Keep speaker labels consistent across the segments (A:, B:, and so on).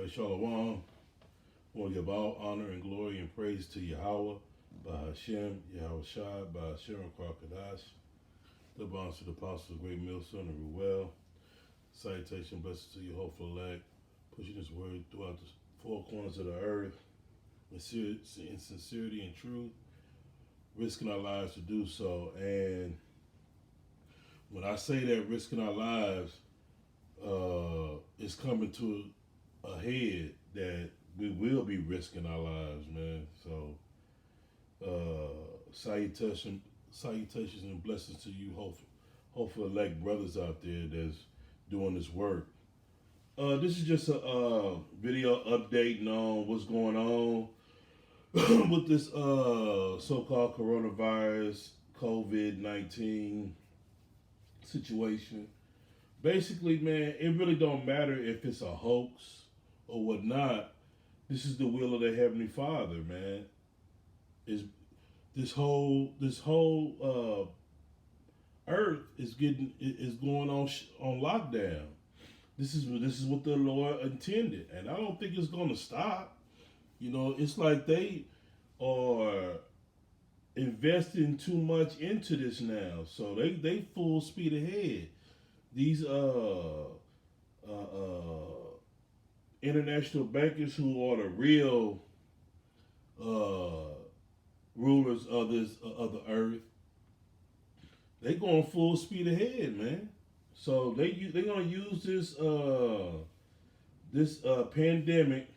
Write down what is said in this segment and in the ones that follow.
A: Shalom. I want to give all honor and glory and praise to Yahweh, by Hashem, Yahweh Shai, by Hashem Kwakadash. The bonds to the apostle, the great millstone of Ruel. Salutation, blessings to your hopeful elect, pushing this word throughout the four corners of the earth in sincerity and truth, risking our lives to do so. And when I say that risking our lives, it's coming to a head that we will be risking our lives, man. So, salutations and blessings to you, hopeful elect brothers out there that's doing this work. This is just a video updating on what's going on with this so-called coronavirus COVID-19 situation. Basically, man, it really don't matter if it's a hoax or whatnot. This is the will of the Heavenly Father, man. Is this whole earth is going on lockdown. This is what the Lord intended, and I don't think it's gonna stop. You know, it's like they are investing too much into this now, so they full speed ahead. These international bankers who are the real rulers of the earth, they going full speed ahead, man. So they gonna use this pandemic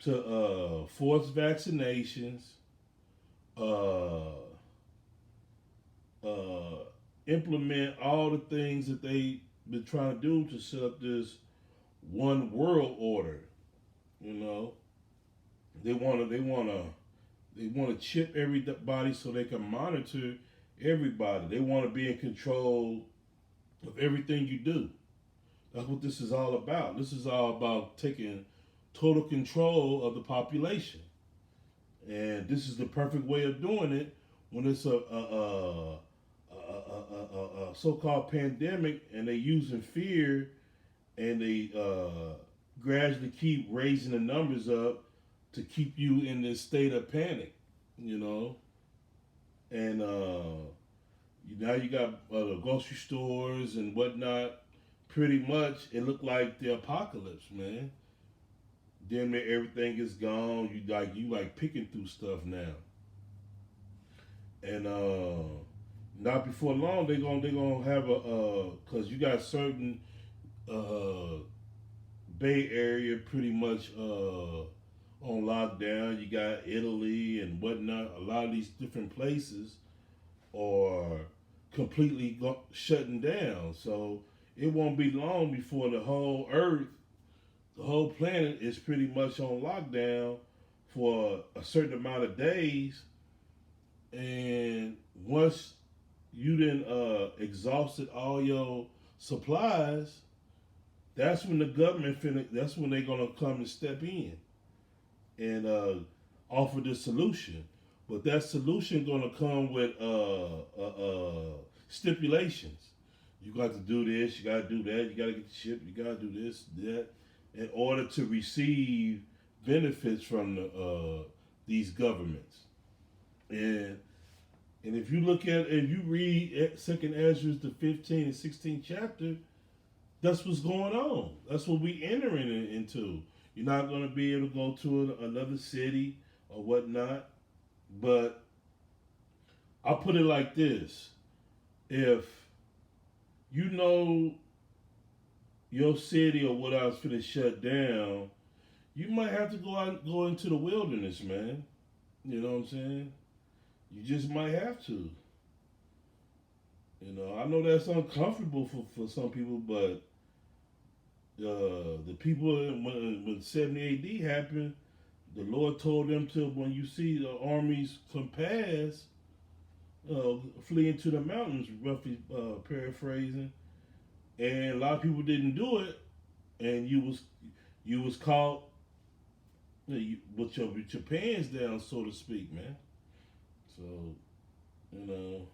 A: to force vaccinations, implement all the things that they been trying to do to set up this one world order. You know, they wanna chip everybody so they can monitor everybody. They want to be in control of everything you do. That's what this is all about. This is all about taking total control of the population, and this is the perfect way of doing it when it's a so-called pandemic, and they using fear, and they gradually keep raising the numbers up to keep you in this state of panic, you know. And now you got the grocery stores and whatnot. Pretty much, it looked like the apocalypse, man. Damn near everything is gone. You like picking through stuff now. And not before long, they gonna have cause you got certain Bay Area pretty much on lockdown. You got Italy and whatnot. A lot of these different places are completely shutting down. So it won't be long before the whole earth, the whole planet is pretty much on lockdown for a certain amount of days. And once you then exhausted all your supplies, that's when the government that's when they're gonna come and step in and offer the solution. But that solution gonna come with stipulations. You got to do this, you got to do that, you got to get the ship, you got to do this, that, in order to receive benefits from these governments. And if you read Second Ezra, the 15th and 16th chapter, that's what's going on. That's what we entering into. You're not going to be able to go to another city or whatnot. But I'll put it like this. If you know your city or what I was finna shut down, you might have to go into the wilderness, man. You know what I'm saying? You just might have to. You know, I know that's uncomfortable for some people, but the people when 70 AD happened, the Lord told them to, when you see the armies come past, flee into the mountains, roughly paraphrasing. And a lot of people didn't do it, and you was caught with your pants down, so to speak, man. So, you know,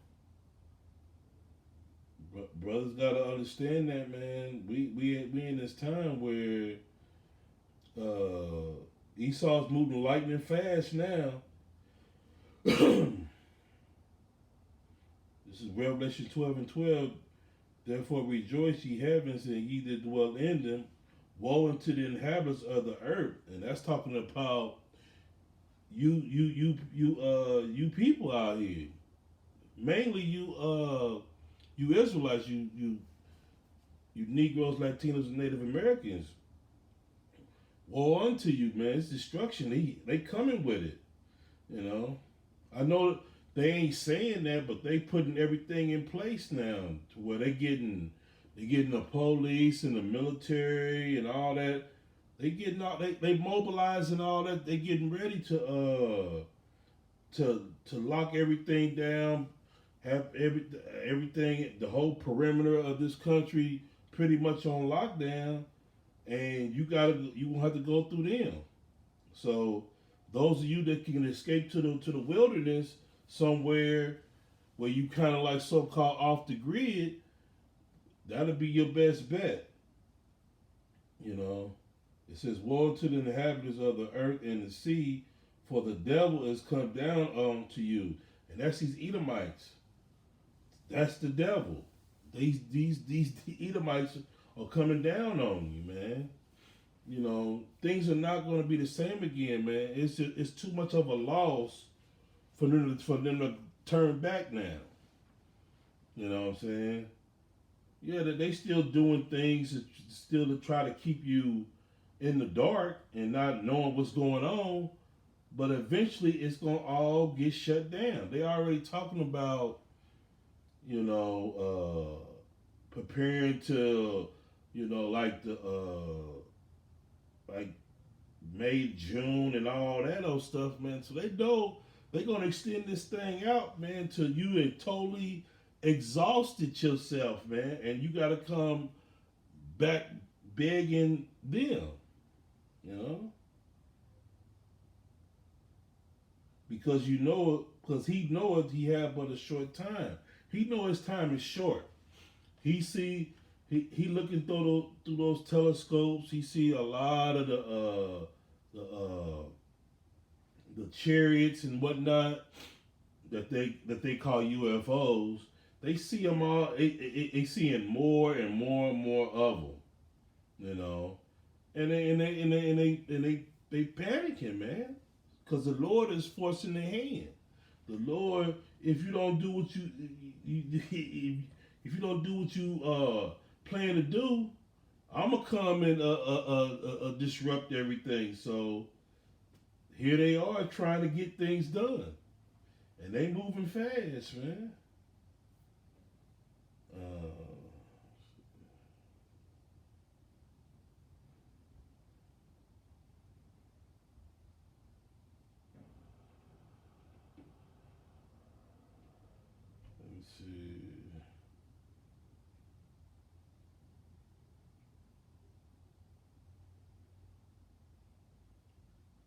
A: brothers gotta understand that, man. We in this time where Esau's moving lightning fast now. This is Revelation 12 and 12. Therefore rejoice, ye heavens, and ye that dwell in them. Woe unto the inhabitants of the earth. And that's talking about you people out here. Mainly you Israelites, you Negroes, Latinos, and Native Americans. Woe unto you, man. It's destruction. They coming with it. You know. I know they ain't saying that, but they putting everything in place now to where they getting the police and the military and all that. They getting all they mobilizing all that. They getting ready to lock everything down, have everything the whole perimeter of this country pretty much on lockdown, and you gonna have to go through them. So those of you that can escape to the wilderness somewhere where you kind of like so called off the grid, that'll be your best bet. You know, it says, "Woe to the inhabitants of the earth and the sea, for the devil is come down unto you," and that's these Edomites. That's the devil. These Edomites are coming down on you, man. You know, things are not going to be the same again, man. It's too much of a loss for them to turn back now. You know what I'm saying? Yeah, that they still doing things still to try to keep you in the dark and not knowing what's going on. But eventually, it's gonna all get shut down. They already talking about, you know, preparing to, like like May, June, and all that old stuff, man. So they know they're gonna extend this thing out, man, till you have totally exhausted yourself, man, and you gotta come back begging them, you know, because because he knoweth he have but a short time. He know his time is short. He see he looking through those telescopes. He see a lot of the chariots and whatnot that they call UFOs. They see them all. They seeing more and more and more of them. You know, and they panicking, man, because the Lord is forcing their hand. The Lord, if you don't do what if you don't do what you plan to do, I'm gonna come and disrupt everything. So here they are trying to get things done, and they moving fast, man. Uh, Let me see.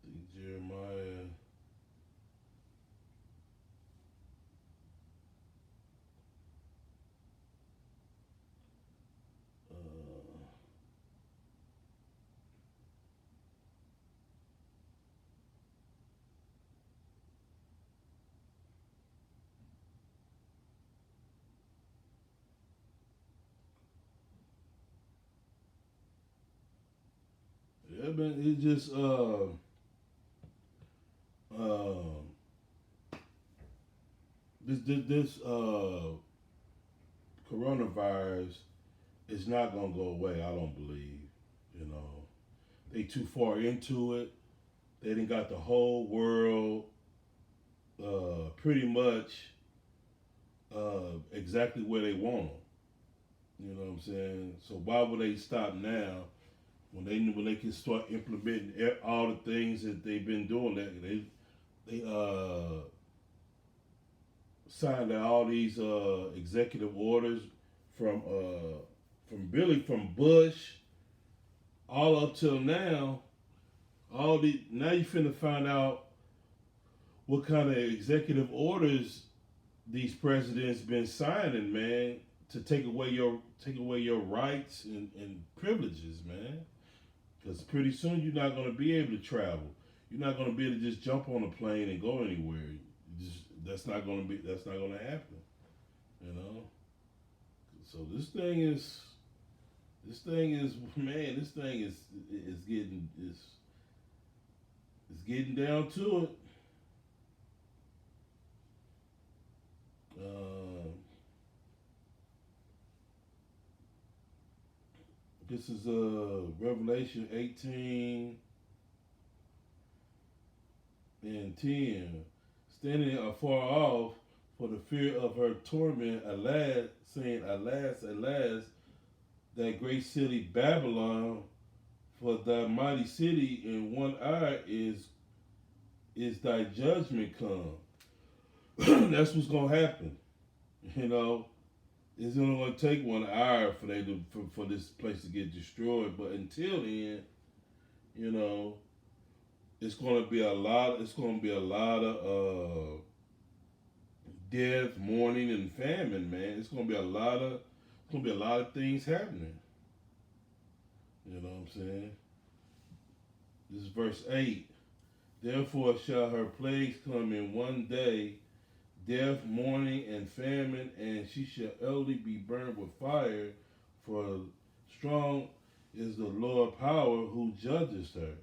A: I think Jeremiah. Uh, yeah, man. It just uh, this coronavirus is not gonna go away. I don't believe. You know, they too far into it. They didn't got the whole world pretty much exactly where they want them. You know what I'm saying? So why would they stop now when they can start implementing all the things that they've been doing? That they signed all these executive orders from from Bush all up till now. All the now you finna find out what kind of executive orders these presidents been signing, man, to take away your rights and privileges, man. Because pretty soon you're not going to be able to travel. You're not going to be able to just jump on a plane and go anywhere. That's not going to happen. You know. So this thing is man. This thing is getting it's getting down to it. Uh, this is Revelation 18 and 10. Standing afar off for the fear of her torment, alas, saying, alas, alas, that great city Babylon, for thy mighty city in one eye is thy judgment come. That's what's gonna happen. You know, it's only gonna take 1 hour for this place to get destroyed. But until then, you know, it's gonna be a lot. It's gonna be a lot of death, mourning, and famine. Man, it's gonna be a lot of things happening. You know what I'm saying? This is verse 8. Therefore shall her plagues come in one day, death, mourning, and famine, and she shall utterly be burned with fire, for strong is the Lord power who judges her.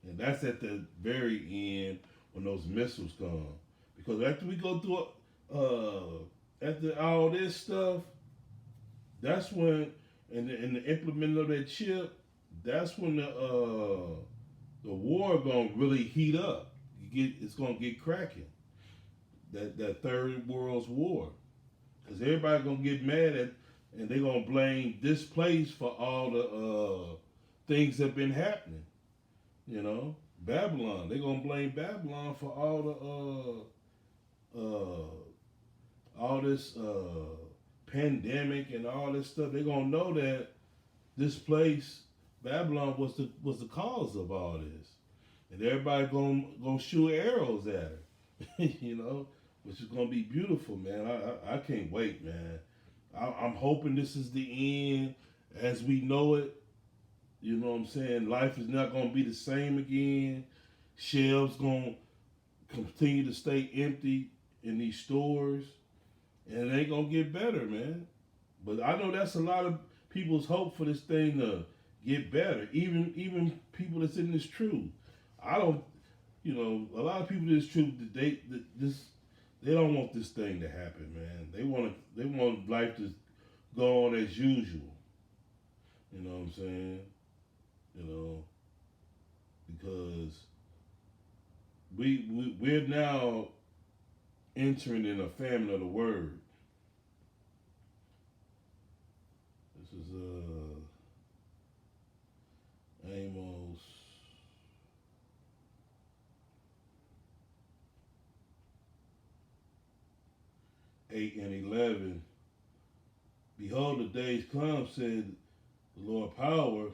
A: And that's at the very end when those missiles come. Because after we go through after all this stuff, that's when and the implement of that chip, that's when the war gonna really heat up. It's gonna get cracking. That third world's war, because everybody gonna get mad at, and they gonna blame this place for all the things that been happening. You know, Babylon. They gonna blame Babylon for all this pandemic and all this stuff. They gonna know that this place, Babylon, was the cause of all this, and everybody gonna shoot arrows at her. You know, which is gonna be beautiful, man. I can't wait, man. I'm hoping this is the end as we know it. You know what I'm saying? Life is not gonna be the same again. Shelves gonna continue to stay empty in these stores, and it ain't gonna get better, man. But I know that's a lot of people's hope for this thing to get better. Even people that's in this truth. I don't, you know, a lot of people in this truth, they don't want this thing to happen, man. They want life to go on as usual. You know what I'm saying? You know, because we're now entering in a famine of the word. This is Amos 8 and 11. Behold, the days come, said the Lord power,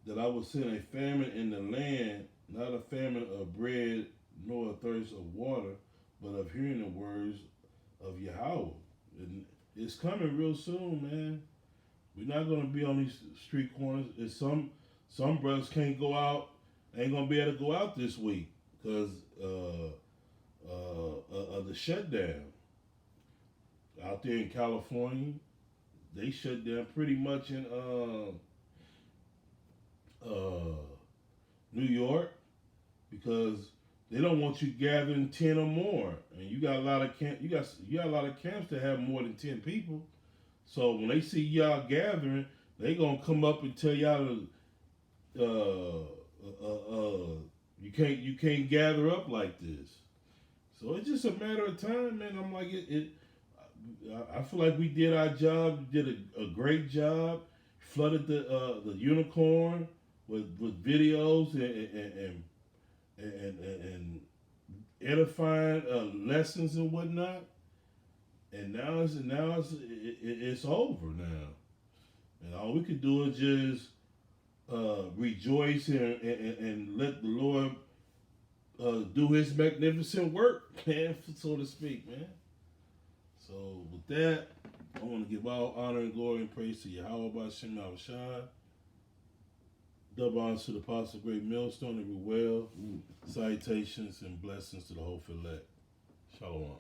A: that I will send a famine in the land, not a famine of bread, nor a thirst of water, but of hearing the words of Yahweh. And it's coming real soon, man. We're not gonna be on these street corners. It's some brothers can't go out, ain't gonna be able to go out this week because of the shutdown. Out there in California, they shut down pretty much in New York, because they don't want you gathering 10 or more, and you got a lot of you got a lot of camps that have more than 10 people. So when they see y'all gathering, they gonna come up and tell y'all you can't gather up like this. So it's just a matter of time, man. I'm like I feel like we did our job, did a great job, flooded the unicorn with videos and edifying lessons and whatnot. And now it's over now, and all we could do is just rejoice and let the Lord do His magnificent work, man, so to speak, man. So with that, I want to give all honor and glory and praise to Yahweh B'Shem Yahushua. Double honors to the Apostle Great Millstone and well.
B: Mm.
A: Salutations and blessings to the whole fillet. Shalom.